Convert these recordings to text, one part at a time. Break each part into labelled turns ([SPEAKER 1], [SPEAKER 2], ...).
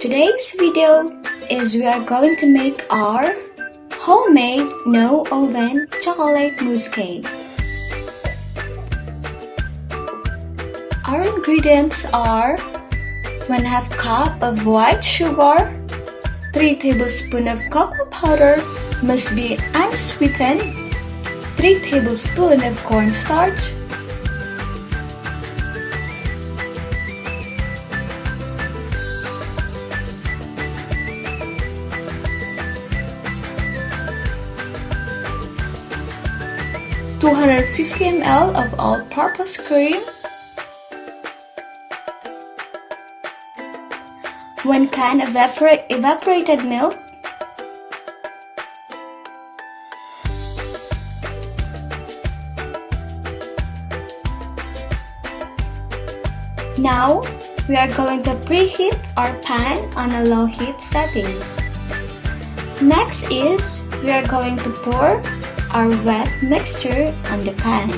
[SPEAKER 1] Today's video is we are going to make our homemade no oven chocolate mousse cake. Our ingredients are 1/2 cup of white sugar, 3 tablespoons of cocoa powder, must be unsweetened, 3 tablespoons of cornstarch, 250 ml of all-purpose cream, 1 can evaporated milk, Now, we are going to preheat our pan on a low heat setting. Next is, we are going to pour our wet mixture on the pan.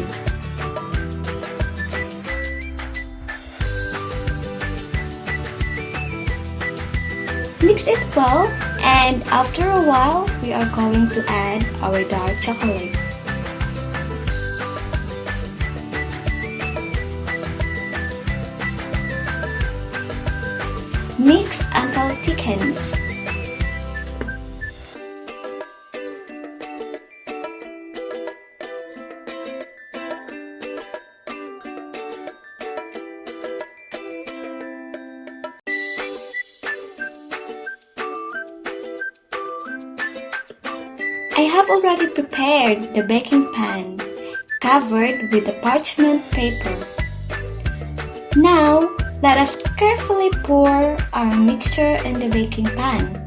[SPEAKER 1] Mix it well, and after a while, we are going to add our dark chocolate. Mix until it thickens. I have already prepared the baking pan, covered with the parchment paper. Now, let us carefully pour our mixture in the baking pan.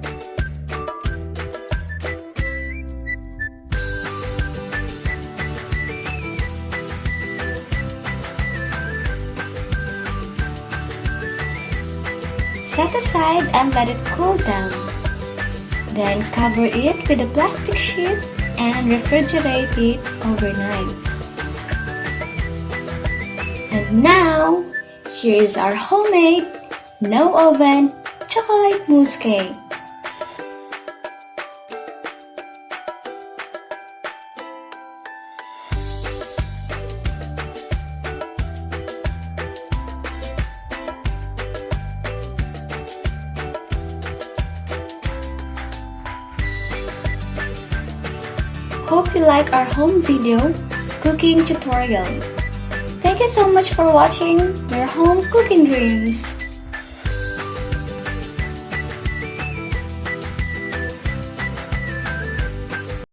[SPEAKER 1] Set aside and let it cool down. Then cover it with a plastic sheet and refrigerate it overnight. And now, here is our homemade, no oven, chocolate mousse cake. Hope you like our home video cooking tutorial. Thank you so much for watching your home cooking dreams.